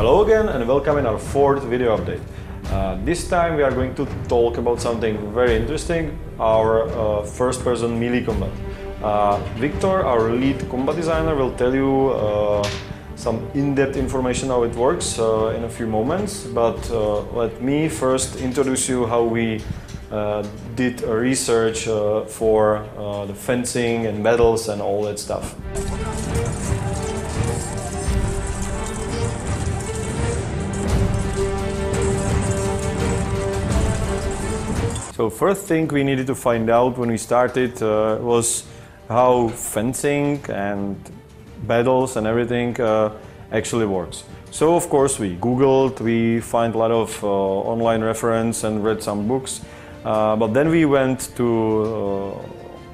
Hello again and welcome in our fourth video update. This time we are going to talk about something very interesting, our first-person melee combat. Victor, our lead combat designer, will tell you some in-depth information how it works in a few moments, but let me first introduce you how we did a research for the fencing and battles and all that stuff. So first thing we needed to find out when we started was how fencing and battles and everything actually works. So of course we Googled, we find a lot of online reference and read some books, but then we went to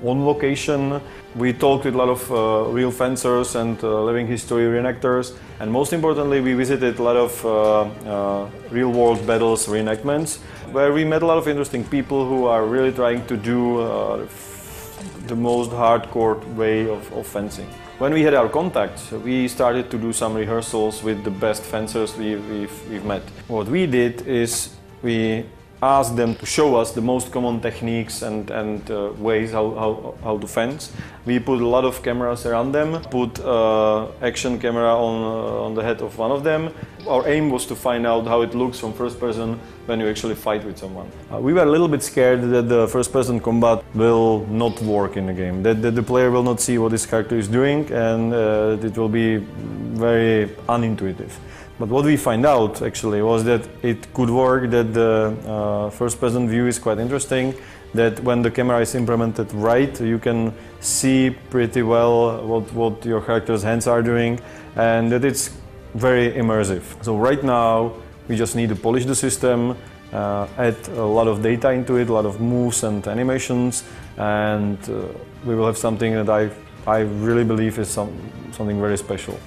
on location. We talked with a lot of real fencers and living history reenactors, and most importantly we visited a lot of real world battles reenactments, where we met a lot of interesting people who are really trying to do the most hardcore way of fencing. When we had our contacts, we started to do some rehearsals with the best fencers we've met. What we did is we asked them to show us the most common techniques and ways how to fence. We put a lot of cameras around them, put action camera on the head of one of them. Our aim was to find out how it looks from first person when you actually fight with someone. We were a little bit scared that the first person combat will not work in the game, that the player will not see what this character is doing, and it will be very unintuitive. But what we find out actually was that it could work, that the first-person view is quite interesting, that when the camera is implemented right, you can see pretty well what your character's hands are doing, and that it's very immersive. So right now we just need to polish the system, add a lot of data into it, a lot of moves and animations, and we will have something that I really believe is something very special.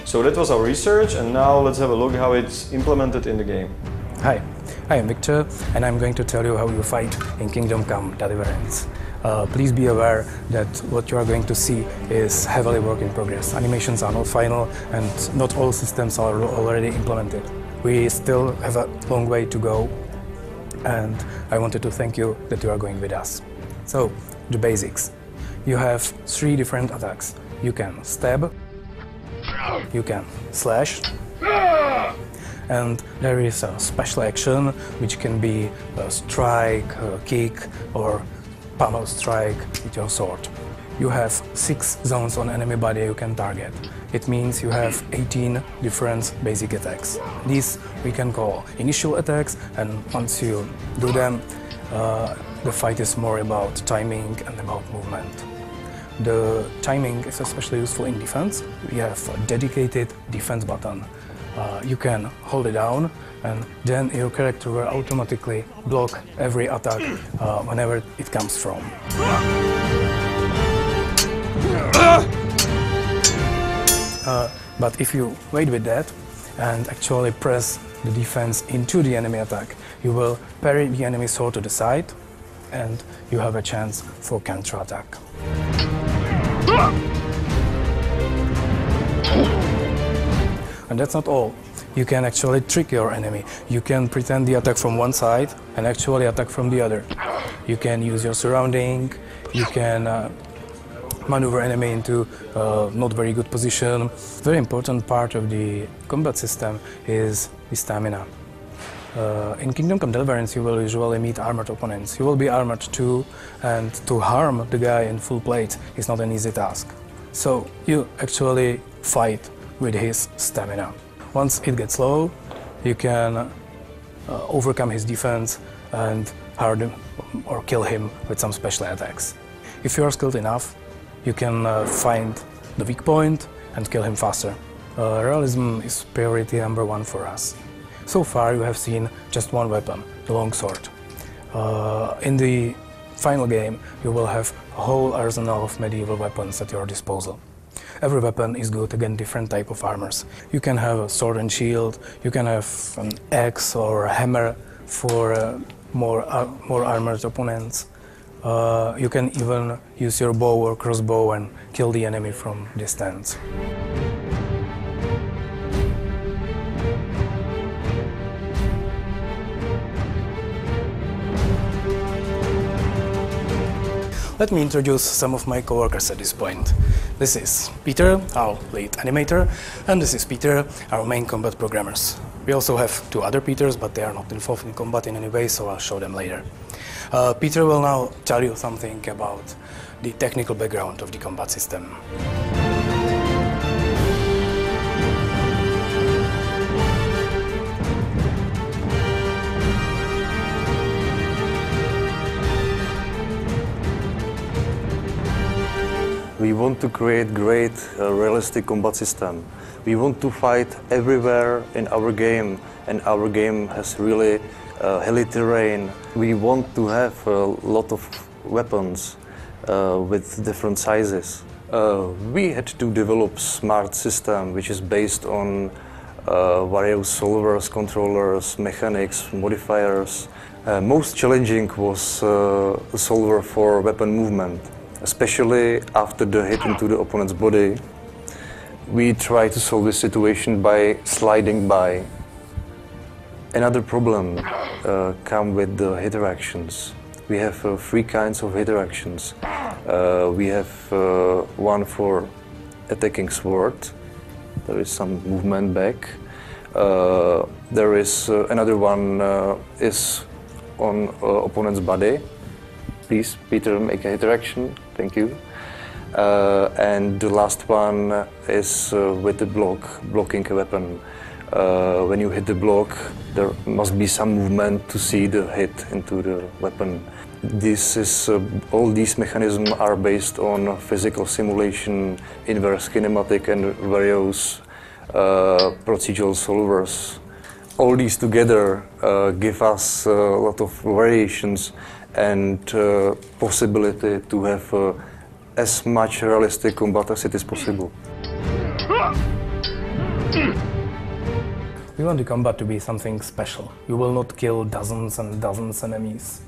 So that was our research, and now let's have a look how it's implemented in the game. Hi, I am Victor, and I'm going to tell you how you fight in Kingdom Come Deliverance. Please be aware that what you are going to see is heavily work in progress. Animations are not final, and not all systems are already implemented. We still have a long way to go, and I wanted to thank you that you are going with us. So, the basics. You have 3 different attacks. You can stab, you can slash, and there is a special action which can be a strike, a kick, or pummel strike with your sword. You have 6 zones on enemy body you can target. It means you have 18 different basic attacks. These we can call initial attacks, and once you do them, the fight is more about timing and about movement. The timing is especially useful in defense. We have a dedicated defense button. You can hold it down, and then your character will automatically block every attack whenever it comes from. But if you wait with that and actually press the defense into the enemy attack, you will parry the enemy sword to the side, and you have a chance for counter-attack. And that's not all. You can actually trick your enemy. You can pretend the attack from one side and actually attack from the other. You can use your surrounding, you can maneuver enemy into not very good position. Very important part of the combat system is the stamina. In Kingdom Come Deliverance you will usually meet armored opponents. You will be armored too, and to harm the guy in full plate is not an easy task. So you actually fight with his stamina. Once it gets low, you can overcome his defense and hurt him or kill him with some special attacks. If you are skilled enough, you can find the weak point and kill him faster. Realism is priority number 1 for us. So far you have seen just one weapon, the longsword. In the final game you will have a whole arsenal of medieval weapons at your disposal. Every weapon is good against different type of armors. You can have a sword and shield, you can have an axe or a hammer for more armored opponents. You can even use your bow or crossbow and kill the enemy from distance. Let me introduce some of my coworkers at this point. This is Peter, our lead animator, and this is Peter, our main combat programmers. We also have two other Peters, but they are not involved in combat in any way, so I'll show them later. Peter will now tell you something about the technical background of the combat system. We want to create great, realistic combat system. We want to fight everywhere in our game, and our game has really hilly terrain. We want to have a lot of weapons with different sizes. We had to develop smart system which is based on various solvers, controllers, mechanics, modifiers. Most challenging was the solver for weapon movement. Especially after the hit into the opponent's body, we try to solve this situation by sliding by. Another problem comes with the hit actions. We have three kinds of hit actions. We have one for attacking sword. There is some movement back. There is another one is on opponent's body. Please, Peter, make a hit action. Thank you. And the last one is with the blocking a weapon. When you hit the block, there must be some movement to see the hit into the weapon. All these mechanisms are based on physical simulation, inverse kinematic, and various procedural solvers. All these together give us a lot of variations and possibility to have as much realistic combat as it is possible. We want the combat to be something special. You will not kill dozens and dozens of enemies.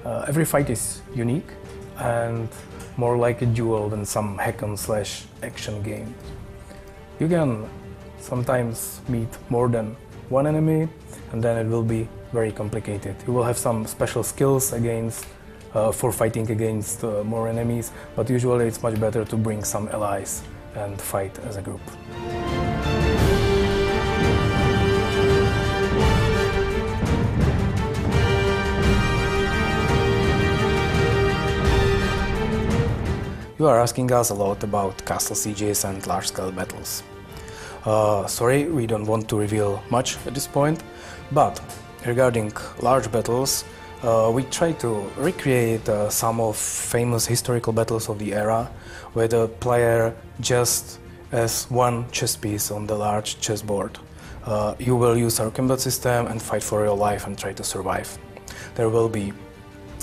Every fight is unique and more like a duel than some hack-and-slash action game. You can sometimes meet more than one enemy, and then it will be very complicated. You will have some special skills for fighting against more enemies, but usually it's much better to bring some allies and fight as a group. You are asking us a lot about castle sieges and large-scale battles. Sorry, we don't want to reveal much at this point, but regarding large battles, we try to recreate some of famous historical battles of the era, where the player just as one chess piece on the large chessboard. You will use our combat system and fight for your life and try to survive. There will be,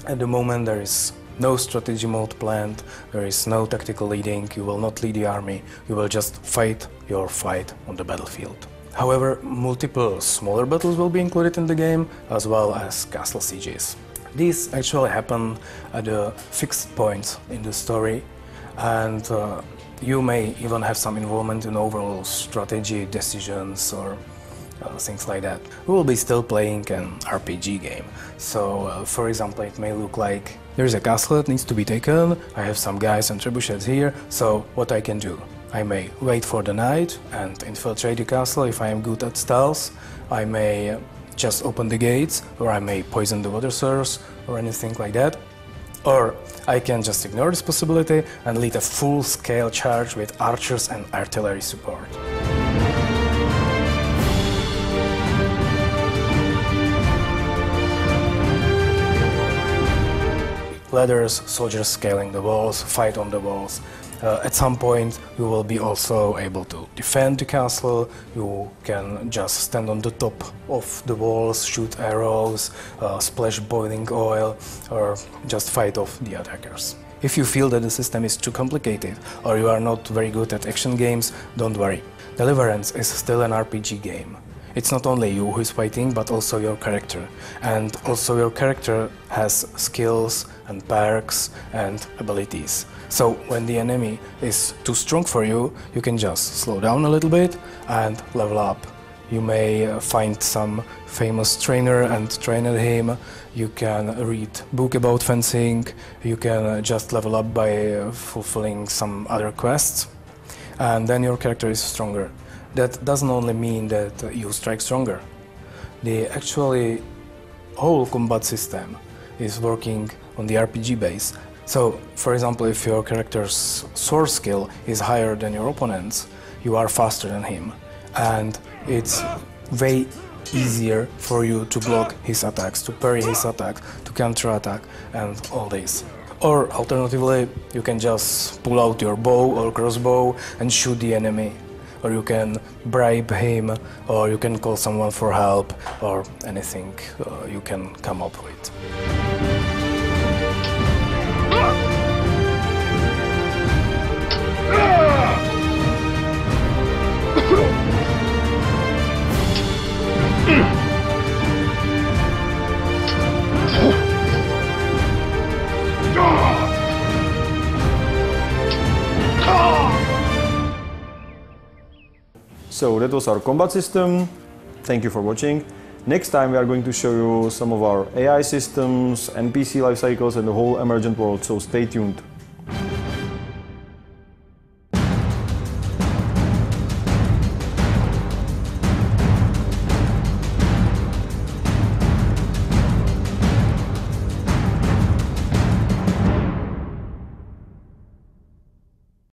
at the moment, there is no strategy mode planned, there is no tactical leading, you will not lead the army, you will just fight your fight on the battlefield. However, multiple smaller battles will be included in the game, as well as castle sieges. These actually happen at a fixed point in the story, and you may even have some involvement in overall strategy decisions or things like that. We will be still playing an RPG game, so for example it may look like there is a castle that needs to be taken, I have some guys and trebuchets here, so what I can do? I may wait for the night and infiltrate the castle if I am good at stealth. I may just open the gates, or I may poison the water source, or anything like that. Or I can just ignore this possibility and lead a full-scale charge with archers and artillery support. Ladders, soldiers scaling the walls, fight on the walls. At some point you will be also able to defend the castle, you can just stand on the top of the walls, shoot arrows, splash boiling oil, or just fight off the attackers. If you feel that the system is too complicated or you are not very good at action games, don't worry. Deliverance is still an RPG game. It's not only you who is fighting, but also your character. And also your character has skills and perks and abilities. So when the enemy is too strong for you, you can just slow down a little bit and level up. You may find some famous trainer and train at him. You can read book about fencing. You can just level up by fulfilling some other quests. And then your character is stronger. That doesn't only mean that you strike stronger. The actually whole combat system is working on the RPG base. So, for example, if your character's sword skill is higher than your opponent's, you are faster than him. And it's way easier for you to block his attacks, to parry his attacks, to counter-attack and all this. Or alternatively, you can just pull out your bow or crossbow and shoot the enemy. Or you can bribe him, or you can call someone for help, or anything you can come up with. So that was our combat system. Thank you for watching. Next time we are going to show you some of our AI systems, NPC life cycles and the whole emergent world, so stay tuned.